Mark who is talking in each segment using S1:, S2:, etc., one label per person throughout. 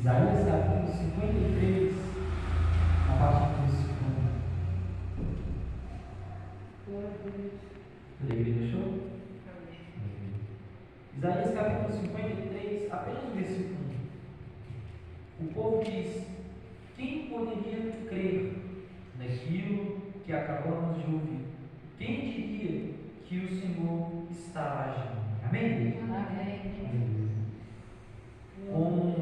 S1: Isaías capítulo 53, a partir do versículo 1. Toda a igreja achou? Isaías capítulo 53, apenas o versículo 1. O povo diz: quem poderia crer naquilo que acabamos de ouvir? Quem diria que o Senhor está agindo? Amém? Amém. Como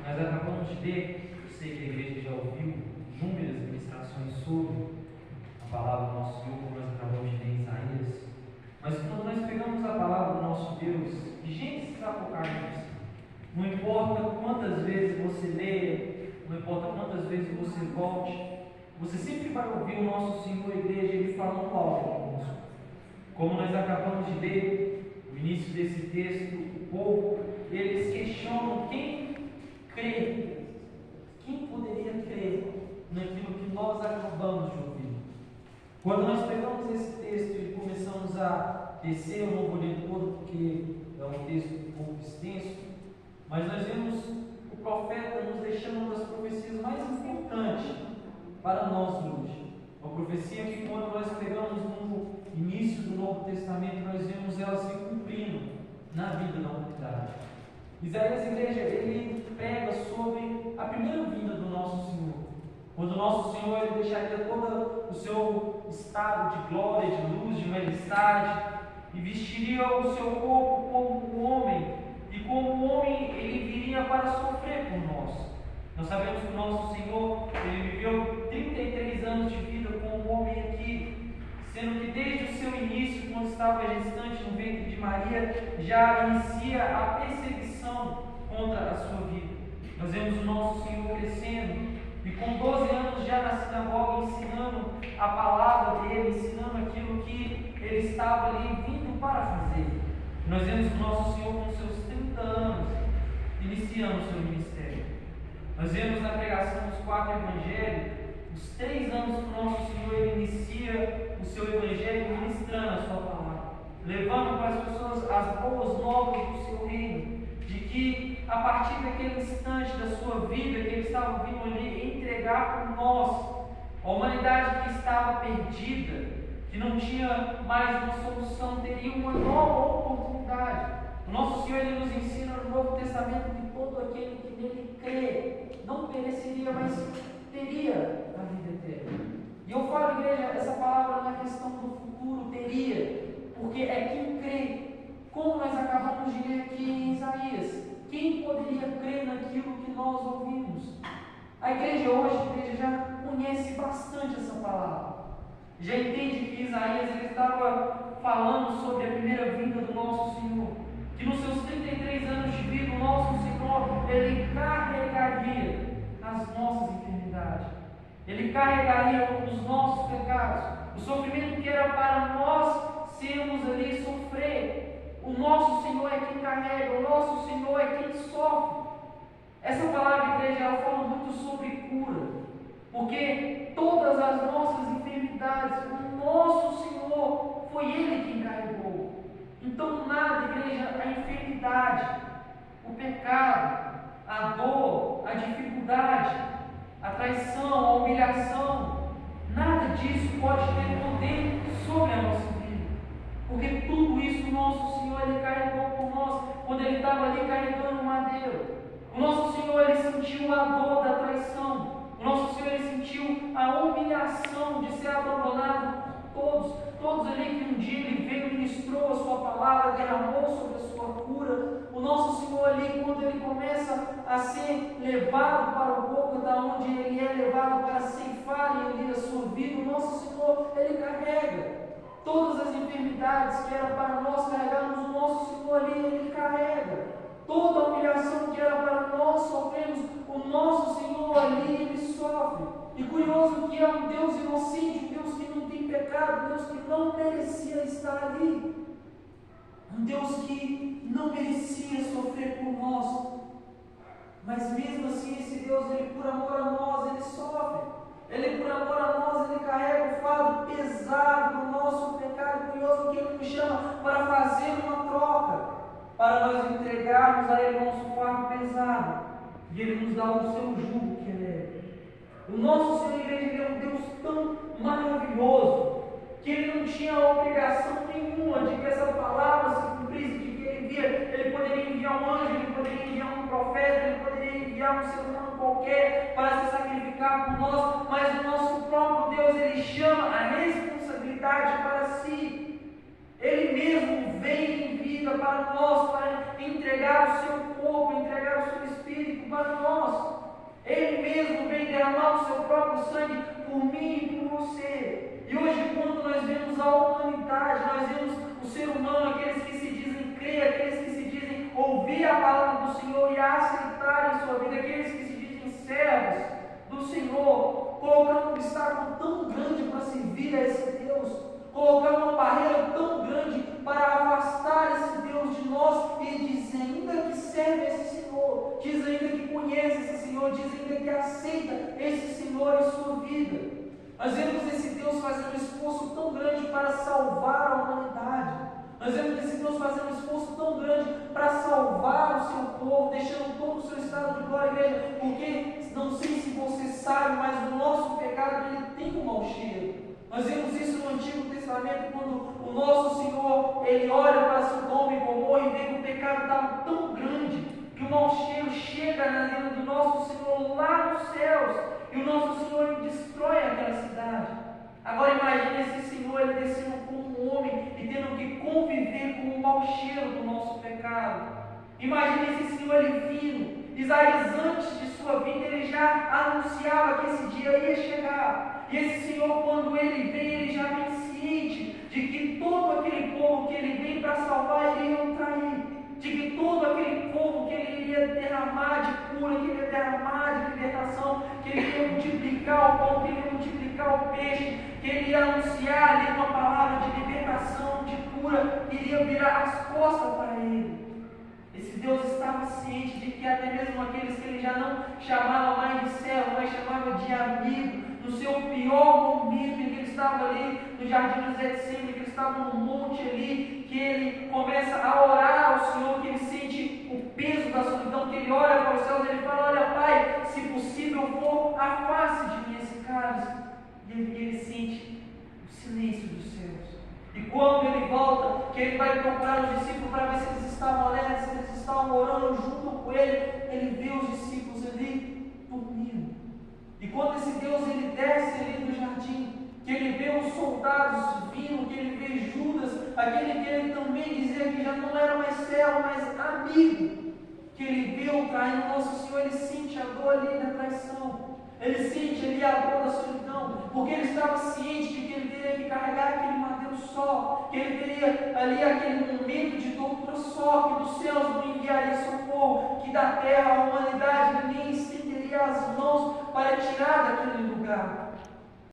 S1: nós acabamos de ver, eu sei que a igreja já ouviu inúmeras ministrações sobre a palavra do nosso Senhor, como nós acabamos de ver em Isaías, mas quando nós pegamos a palavra do nosso Deus, de Gênesis a Apocalipse, não importa quantas vezes você leia, não importa quantas vezes você volte, você sempre vai ouvir o nosso Senhor, a igreja, ele falando algo conosco. Como nós acabamos de ler no início desse texto, o povo, eles questionam quem crê, quem poderia crer naquilo que nós acabamos de ouvir. Quando nós pegamos esse texto e começamos a descer, eu não vou ler todo porque é um texto um pouco extenso, mas nós vemos o profeta nos deixando uma das profecias mais importantes para nós hoje. Uma profecia que, quando nós pegamos no início do Novo Testamento, nós vemos ela se cumprindo na vida da humanidade. Isaías, igreja, ele prega sobre a primeira vinda do nosso Senhor. Quando o nosso Senhor ele deixaria todo o seu estado de glória, de luz, de majestade, e vestiria o seu corpo como um homem, e como homem ele viria para sofrer por nós. Nós sabemos que o nosso Senhor ele viveu 33 anos de vida como homem aqui, sendo que desde o seu início, quando estava gestante no ventre de Maria, já inicia a perseguição contra a sua vida. Nós vemos o nosso Senhor crescendo, e com 12 anos já na sinagoga, ensinando a palavra dele, ensinando aquilo que ele estava ali vindo para fazer. Nós vemos o nosso Senhor com seus 30 anos, iniciando o seu ministério. Nós vemos na pregação dos 4 evangelhos, os 3 anos que o nosso Senhor ele inicia o seu evangelho ministrando a sua palavra, levando para as pessoas as boas novas do seu reino, de que a partir daquele instante da sua vida que ele estava vindo ali entregar por nós, a humanidade que estava perdida, que não tinha mais uma solução, teria uma nova oportunidade. O nosso Senhor ele nos ensina no Novo Testamento que todo aquele que nele crê não pereceria, mas teria a vida eterna. E eu falo, igreja, essa palavra na questão do futuro, teria, porque é quem crê, como nós acabamos de ler aqui em Isaías. Quem poderia crer naquilo que nós ouvimos? A igreja hoje, a igreja já conhece bastante essa palavra, já entende que Isaías ele estava falando sobre a primeira vinda do nosso Senhor, que nos seus 33 anos de vida, o nosso Senhor, ele carregaria as nossas enfermidades, ele carregaria os nossos pecados, o sofrimento que era para nós sermos ali sofrer. O nosso Senhor é quem carrega, o nosso Senhor é quem sofre. Essa palavra, igreja, ela fala muito sobre cura, porque todas as nossas enfermidades, o nosso Senhor, foi Ele quem carregou. Então nada, igreja, a enfermidade, o pecado, a dor, a dificuldade, a traição, a humilhação, nada disso pode ter poder sobre a nossa vida, porque tudo isso o nosso Senhor ele carregou por nós. sentiu a dor da traição. O nosso Senhor, ele sentiu a humilhação de ser abandonado por todos ali que um dia ele veio, ministrou a sua palavra, derramou sobre a sua cura. O nosso Senhor ali, quando ele começa a ser levado para o pouco da onde ele é levado para ceifar ali a sua vida, o nosso Senhor, ele carrega todas as enfermidades que era para nós carregarmos, o nosso Senhor ali, ele carrega. Toda a humilhação que era para nós sofremos, o nosso Senhor ali, ele sofre. E curioso que é um Deus inocente, um Deus que não tem pecado, um Deus que não merecia estar ali. Um Deus que não merecia sofrer por nós. Mas mesmo assim, esse Deus, ele por amor a nós, ele sofre. Ele por amor a nós, ele carrega o fardo pesado do nosso pecado. Curioso que ele nos chama para fazer uma troca, para nós entregarmos a ele o nosso fardo pesado, e ele nos dá o seu jugo que ele é. O nosso Senhor, igreja, ele é um Deus tão maravilhoso, que ele não tinha obrigação nenhuma de que essa palavra se cumprisse, de que ele via, ele poderia enviar um anjo, ele poderia enviar um profeta, ele poderia enviar um ser humano qualquer para se sacrificar por nós, mas o nosso próprio Deus, ele chama a responsabilidade para si. Ele mesmo vem em vida para nós, para entregar o seu corpo, entregar o seu espírito para nós. Ele mesmo vem derramar o seu próprio sangue por mim e por você. E hoje, quando nós vemos a humanidade, nós vemos o ser humano, aqueles que se dizem crer, aqueles que se dizem ouvir a palavra do Senhor e aceitar em sua vida, aqueles que se dizem servos do Senhor, colocando um obstáculo tão grande para servir a esse Deus, colocando uma barreira tão grande para afastar esse Deus de nós, e diz ainda que serve esse Senhor, diz ainda que conhece esse Senhor, diz ainda que aceita esse Senhor em sua vida. Nós vemos esse Deus fazendo um esforço tão grande para salvar a humanidade. Nós vemos esse Deus fazendo um esforço tão grande para salvar o seu povo, deixando todo o seu estado de glória, igreja, porque não sei se você sabe, mas o nosso pecado, ele tem um mau cheiro. Nós vemos isso no Antigo Testamento, quando o nosso Senhor, ele olha para Sodoma e Gomorra e vê que o pecado estava tão grande, que o mau cheiro chega na vida do nosso Senhor lá nos céus, e o nosso Senhor, ele destrói aquela cidade. Agora imagine esse Senhor, ele descendo como um homem e tendo que conviver com o mau cheiro do nosso pecado. Imagine esse Senhor, ele vindo. Isaías, antes de sua vinda, ele já anunciava que esse dia ia chegar. E esse Senhor, quando ele vem, ele já vem ciente de que todo aquele povo que ele vem para salvar, ele ia trair. De que todo aquele povo que ele iria derramar de cura, que ele ia derramar de libertação, que ele ia multiplicar o pão, que ele ia multiplicar o peixe, que ele ia anunciar ali uma palavra de libertação, de cura, iria virar as costas para ele. Esse Deus estava ciente de que até mesmo aqueles que ele já não chamava mais de servo, mas chamava de amigo, no seu pior momento, em que ele estava ali no jardim do Getsemane, que ele estava no monte ali, que ele começa a orar ao Senhor, que ele sente o peso da solidão, que ele olha para os céus e ele fala: olha, Pai, se possível for, afaste de mim esse cálice. E ele sente o silêncio dos céus. E quando ele volta, que ele vai procurar os discípulos para ver se eles estavam alertas, se eles estavam orando junto com ele vê os discípulos ali dormindo. E quando esse Deus ele desce ali no jardim, que ele vê os soldados vindo, que ele vê Judas, aquele que ele também dizia que já não era mais servo, mas amigo, que ele viu traindo nosso Senhor, ele sente a dor ali da traição. Ele sente ali a dor da solidão, porque ele estava ciente de que ele teria que carregar aquele madeiro só, que ele teria ali aquele momento de tortura só, que dos céus não enviaria socorro, que da terra a humanidade nem estenderia as mãos para tirar daquele lugar.